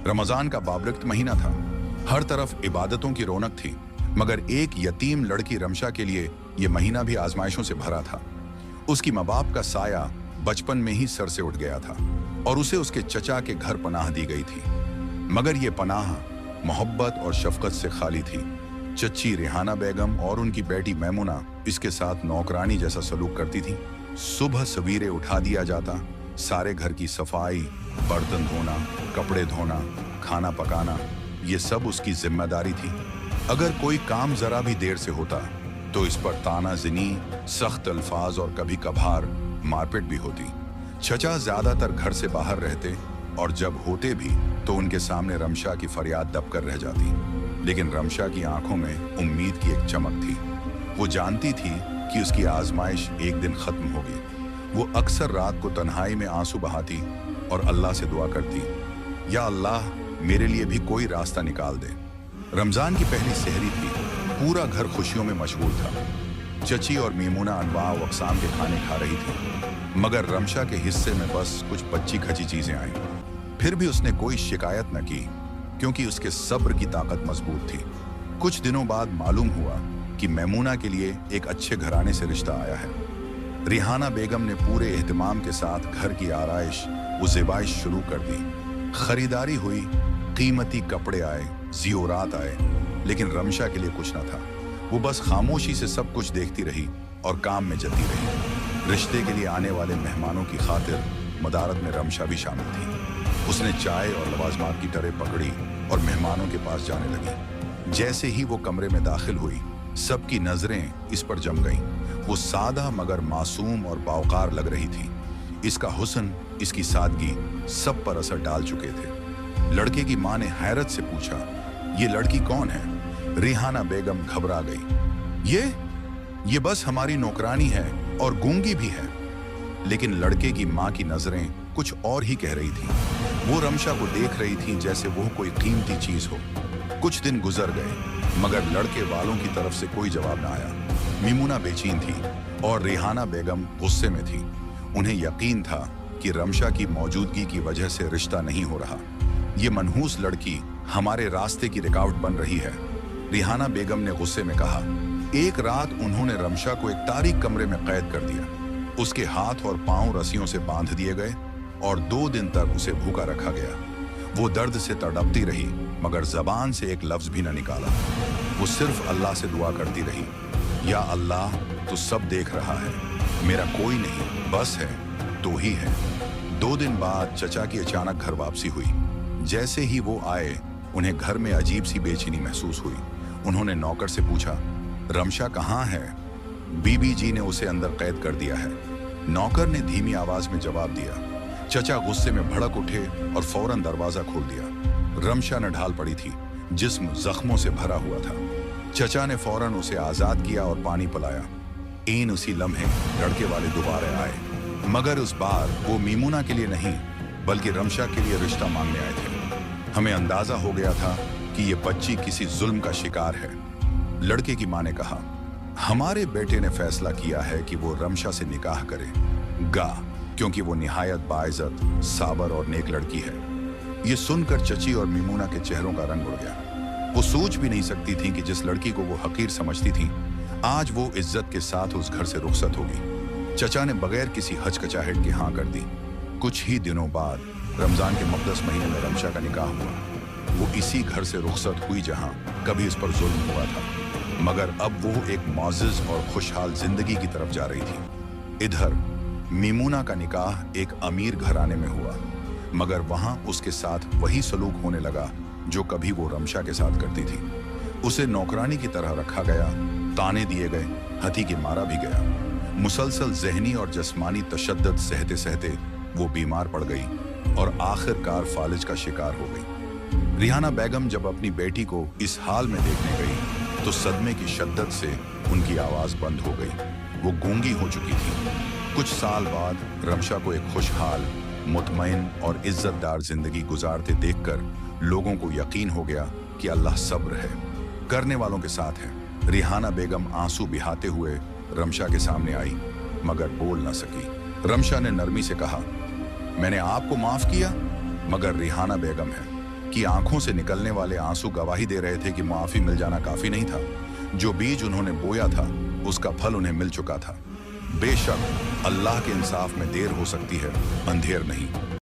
रमजान का बाबरकत महीना था। हर तरफ इबादतों की रौनक थी, मगर एक यतीम लड़की रमशा के लिए यह महीना भी आजमाइशों से भरा था। उसकी माँ बाप का साया बचपन में ही सर से उठ गया था और उसे उसके चचा के घर पनाह दी गई थी, मगर यह पनाह मोहब्बत और शफकत से खाली थी। चच्ची रिहाना बेगम और उनकी बेटी मैमुना इसके साथ नौकरानी जैसा सलूक करती थी। सुबह सवेरे उठा दिया जाता, सारे घर की सफाई, बर्तन धोना, कपड़े धोना, खाना पकाना, ये सब उसकी जिम्मेदारी थी। अगर कोई काम जरा भी देर से होता तो इस पर तानाज़नी, सख्त अल्फाज और कभी कभार मारपीट भी होती। चचा ज्यादातर घर से बाहर रहते और जब होते भी तो उनके सामने रमशा की फरियाद दबकर रह जाती। लेकिन रमशा की आंखों में उम्मीद की एक चमक थी। वो जानती थी कि उसकी आजमाइश एक दिन खत्म होगी। वो अक्सर रात को तन्हाई में आंसू बहाती और अल्लाह से दुआ करती, या अल्लाह मेरे लिए भी कोई रास्ता निकाल दे। रमजान की पहली सहरी थी। पूरा घर खुशियों में मशगूल था। चची और मीमुना अनवाह व अक़साम के खाने खा रही थी, मगर रमशा के हिस्से में बस कुछ बच्ची खची चीजें आईं। फिर भी उसने कोई शिकायत न की, क्योंकि उसके सब्र की ताकत मजबूत थी। कुछ दिनों बाद मालूम हुआ कि मैमुना के लिए एक अच्छे घराने से रिश्ता आया है। रिहाना बेगम ने पूरे एहतमाम के साथ घर की आराइश व ज़ेबाइश शुरू कर दी। खरीदारी हुई, कीमती कपड़े आए, ज़ियोरात आए, लेकिन रमशा के लिए कुछ न था। वो बस खामोशी से सब कुछ देखती रही और काम में जती रही। रिश्ते के लिए आने वाले मेहमानों की खातिर मदारत में रमशा भी शामिल थी। उसने चाय और लवाजमात की ट्रे पकड़ी और मेहमानों के पास जाने लगी। जैसे ही वो कमरे में दाखिल हुई, सबकी नजरें इस पर जम गईं। वो सादा मगर मासूम और बावकार लग रही थी। इसका हुस्न, इसकी सादगी सब पर असर डाल चुके थे। लड़के की माँ ने हैरत से पूछा, ये लड़की कौन है? रिहाना बेगम घबरा गई। ये बस हमारी नौकरानी है और गूंगी भी है। लेकिन लड़के की माँ की नजरें कुछ और ही कह रही थी। वो रमशा को देख रही थी जैसे वो कोई कीमती चीज हो। कुछ दिन गुजर गए, मगर लड़के वालों की तरफ से कोई जवाब न आया। मीमुना बेचैन थी और रिहाना बेगम गुस्से में थी। उन्हें यकीन था कि रमशा की मौजूदगी की वजह से रिश्ता नहीं हो रहा। ये मनहूस लड़की हमारे रास्ते की रुकावट बन रही है, रिहाना बेगम ने गुस्से में कहा। एक रात उन्होंने रमशा को एक तारीक कमरे में कैद कर दिया। उसके हाथ और पांव रस्सियों से बांध दिए गए और 2 दिन तक उसे भूखा रखा गया। वो दर्द से तड़पती रही, मगर जबान से एक लफ्ज भी न निकाला। वो सिर्फ अल्लाह से दुआ करती रही, या अल्लाह तू सब देख रहा है, मेरा कोई नहीं बस है तो ही है। 2 दिन बाद चचा की अचानक घर वापसी हुई। जैसे ही वो आए, उन्हें घर में अजीब सी बेचैनी महसूस हुई। उन्होंने नौकर से पूछा, रमशा कहाँ है? बीबी जी ने उसे अंदर कैद कर दिया है, नौकर ने धीमी आवाज में जवाब दिया। चचा गुस्से में भड़क उठे और फौरन दरवाजा खोल दिया। रमशा न ढाल पड़ी थी, जिस्म जख्मों से भरा हुआ था। चचा ने फौरन उसे आजाद किया और पानी पिलाया। इन उसी लम्हे लड़के वाले दोबारा आए, मगर उस बार वो मीमुना के लिए नहीं बल्कि रमशा के लिए रिश्ता मांगने आए थे। हमें अंदाजा हो गया था कि ये बच्ची किसी जुल्म का शिकार है। लड़के की मां ने कहा, हमारे बेटे ने फैसला किया है कि वो रमशा से निकाह करेगा, क्योंकि वो निहायत बाइज्जत, साबर और नेक लड़की है। ये सुनकर चची और मीमुना के चेहरों का रंग उड़ गया। वो सोच भी नहीं सकती थी कि जिस लड़की को वो हकीर समझती थी, आज वो इज्जत के साथ उस घर से रुखसत होगी। चचा ने बगैर किसी हचकचाहट के हाँ कर दी। कुछ ही दिनों बाद रमजान के मुक़द्दस महीने में रमशा का निकाह हुआ। वो इसी घर से रुखसत हुई जहां कभी इस पर जुल्म हुआ था, मगर अब वो एक मौजिज़ और खुशहाल जिंदगी की तरफ जा रही थी। इधर मीमुना का निकाह एक अमीर घराने में हुआ, मगर वहां उसके साथ वही सलूक होने लगा जो कभी वो रमशा के साथ करती थी। उसे नौकरानी की तरह रखा गया, ताने दिए गए, हथी के मारा भी गया। मुसलसल जहनी और जिस्मानी तशद्दुद सहते सहते वो बीमार पड़ गई और आखिरकार फालिज का शिकार हो गई। रिहाना बेगम जब अपनी बेटी को इस हाल में देखने गई तो सदमे की शिद्दत से उनकी आवाज बंद हो गई। वो गूंगी हो चुकी थी। कुछ साल बाद रमशा को एक खुशहाल, मुतमईन और इज्जतदार जिंदगी गुजारते देखकर लोगों को यकीन हो गया कि अल्लाह सब्र है, करने वालों के साथ है। रिहाना बेगम आंसू बहाते हुए रमशा के सामने आई, मगर बोल न सकी। रमशा ने नरमी से कहा, मैंने आपको माफ किया, मगर रिहाना बेगम है, कि आंखों से निकलने वाले आंसू गवाही दे रहे थे कि मुआफी मिल जाना काफी नहीं था। जो बीज उन्होंने बोया था उसका फल उन्हें मिल चुका था। बेशक अल्लाह के इंसाफ में देर हो सकती है, अंधेर नहीं।